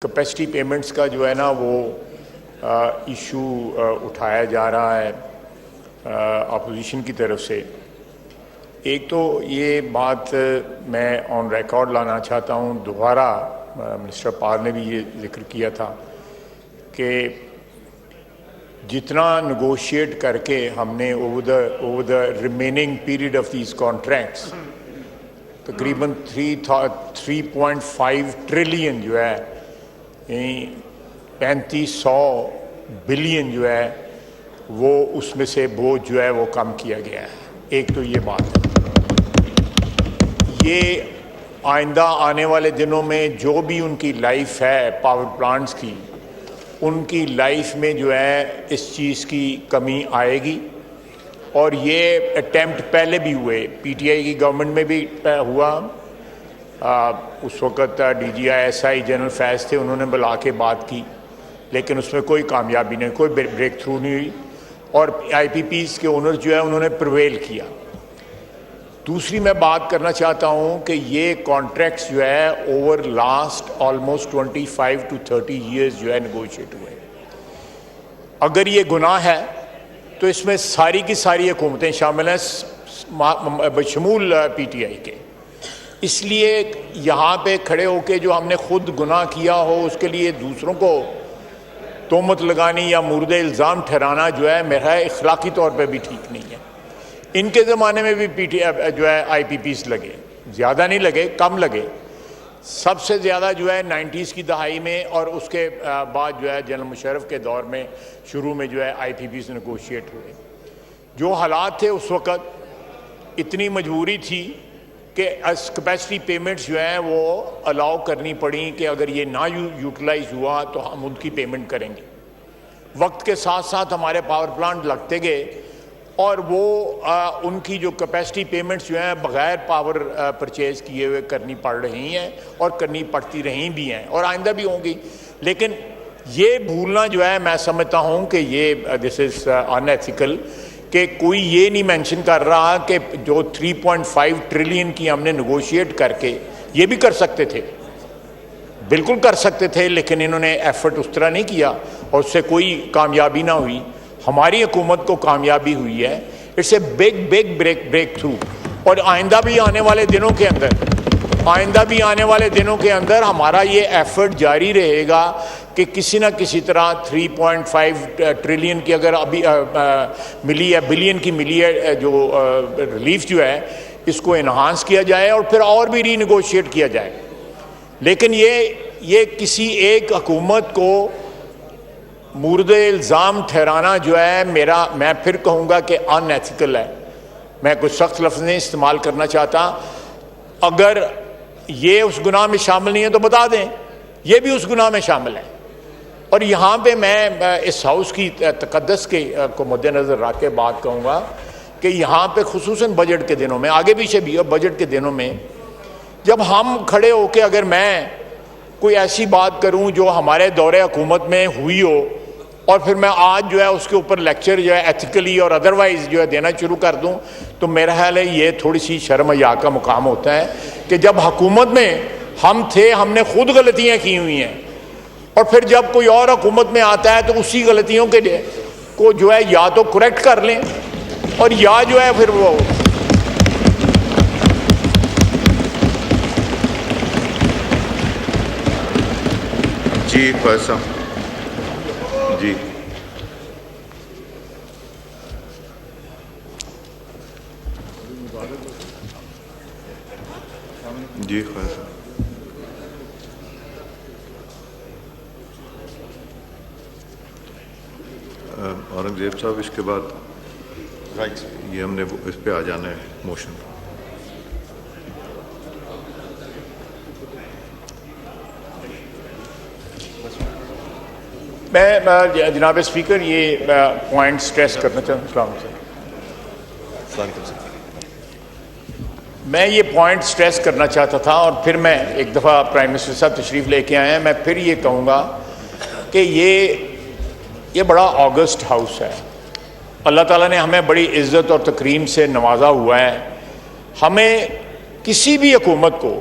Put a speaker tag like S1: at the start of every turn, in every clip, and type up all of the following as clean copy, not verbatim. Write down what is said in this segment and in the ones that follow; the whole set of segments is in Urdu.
S1: کیپیسٹی پیمنٹس کا جو ہے نا وہ ایشو اٹھایا جا رہا ہے اپوزیشن کی طرف سے. ایک تو یہ بات میں آن ریکارڈ لانا چاہتا ہوں, دوبارہ منسٹر پال نے بھی یہ ذکر کیا تھا کہ جتنا نیگوشیٹ کر کے ہم نے over the remaining period of these contracts تقریباً 3.5 ٹریلین جو ہے 3500 بلین جو ہے وہ اس میں سے بوجھ جو ہے وہ کم کیا گیا ہے. ایک تو یہ بات ہے. یہ آئندہ آنے والے دنوں میں جو بھی ان کی لائف ہے پاور پلانٹس کی, ان کی لائف میں جو ہے اس چیز کی کمی آئے گی. اور یہ اٹیمپٹ پہلے بھی ہوئے, پی ٹی آئی کی گورنمنٹ میں بھی ہوا. اس وقت D G I S I general Faiz تھے, انہوں نے بلا کے بات کی لیکن اس میں کوئی کامیابی نہیں, کوئی بریک تھرو نہیں ہوئی. اور آئی پی پیز کے اونر جو ہے انہوں نے پرویل کیا. دوسری میں بات کرنا چاہتا ہوں کہ یہ کانٹریکٹس جو ہے over last almost 25 to 30 years جو ہے نیگوشیٹ ہوئے. اگر یہ گناہ ہے تو اس میں ساری کی ساری حکومتیں شامل ہیں بشمول پی ٹی آئی کے. اس لیے یہاں پہ کھڑے ہو کے جو ہم نے خود گناہ کیا ہو اس کے لیے دوسروں کو تہمت لگانی یا مورد الزام ٹھہرانا جو ہے میرا اخلاقی طور پہ بھی ٹھیک نہیں ہے. ان کے زمانے میں بھی پی ٹی آئی جو ہے آئی پی پیز لگے, زیادہ نہیں لگے, کم لگے. سب سے زیادہ جو ہے 90s کی دہائی میں اور اس کے بعد جو ہے جنرل مشرف کے دور میں شروع میں جو ہے آئی پی پیز نیگوشیٹ ہوئے. جو حالات تھے اس وقت اتنی مجبوری تھی کہ کیپیسٹی پیمنٹس جو ہیں وہ الاؤ کرنی پڑیں کہ اگر یہ نہ یوٹیلائز ہوا تو ہم ان کی پیمنٹ کریں گے. وقت کے ساتھ ساتھ ہمارے پاور پلانٹ لگتے گئے اور وہ ان کی جو کیپیسٹی پیمنٹس جو ہیں بغیر پاور پرچیز کیے ہوئے کرنی پڑ رہی ہیں اور کرنی پڑتی رہی بھی ہیں اور آئندہ بھی ہوں گی. لیکن یہ بھولنا جو ہے میں سمجھتا ہوں کہ یہ دس از ان ایتھیکل کہ کوئی یہ نہیں مینشن کر رہا کہ جو 3.5 ٹریلین کی ہم نے نیگوشیٹ کر کے یہ بھی کر سکتے تھے, بالکل کر سکتے تھے, لیکن انہوں نے ایفرٹ اس طرح نہیں کیا اور اس سے کوئی کامیابی نہ ہوئی. ہماری حکومت کو کامیابی ہوئی ہے. It's a big breakthrough. اور آئندہ بھی آنے والے دنوں کے اندر ہمارا یہ ایفرٹ جاری رہے گا کہ کسی نہ کسی طرح 3.5 ٹریلین کی اگر ابھی ملی ہے, بلین کی ملی ہے جو ریلیف جو ہے, اس کو انہانس کیا جائے اور پھر اور بھی ری نیگوشیٹ کیا جائے. لیکن یہ کسی ایک حکومت کو مورد الزام ٹھہرانا جو ہے میں پھر کہوں گا کہ ان ایتھیکل ہے. میں کوئی سخت لفظ نہیں استعمال کرنا چاہتا. اگر یہ اس گناہ میں شامل نہیں ہے تو بتا دیں یہ بھی اس گناہ میں شامل ہے. اور یہاں پہ میں اس ہاؤس کی تقدس کے کو مد نظر رکھ کے بات کہوں گا کہ یہاں پہ خصوصاً بجٹ کے دنوں میں, آگے پیچھے بھی, اور بجٹ کے دنوں میں جب ہم کھڑے ہو کے اگر میں کوئی ایسی بات کروں جو ہمارے دور حکومت میں ہوئی ہو اور پھر میں آج جو ہے اس کے اوپر لیکچر جو ہے ایتھیکلی اور ادروائز جو ہے دینا شروع کر دوں تو میرا خیال ہے یہ تھوڑی سی شرم حیا کا مقام ہوتا ہے کہ جب حکومت میں ہم تھے ہم نے خود غلطیاں کی ہوئی ہیں اور پھر جب کوئی اور حکومت میں آتا ہے تو اسی غلطیوں کے کو جو ہے یا تو کریکٹ کر لیں اور یا جو ہے پھر وہ
S2: جی پیسہ جی جی خیر اورنگزیب صاحب اس کے بعد یہ ہم نے اس پہ آ جانا ہے موشن.
S1: میں جناب اسپیکر یہ پوائنٹ سٹریس کرنا چاہتا ہوں. میں یہ پوائنٹ سٹریس کرنا چاہتا تھا اور پھر میں ایک دفعہ پرائم منسٹر صاحب تشریف لے کے آئے ہیں, میں پھر یہ کہوں گا کہ یہ بڑا آگسٹ ہاؤس ہے. اللہ تعالیٰ نے ہمیں بڑی عزت اور تکریم سے نوازا ہوا ہے. ہمیں کسی بھی حکومت کو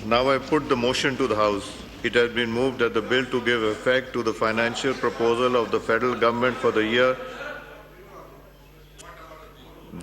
S2: Now I put the motion to the House. It has been moved that the bill to give effect to the financial proposal of the federal government for the year.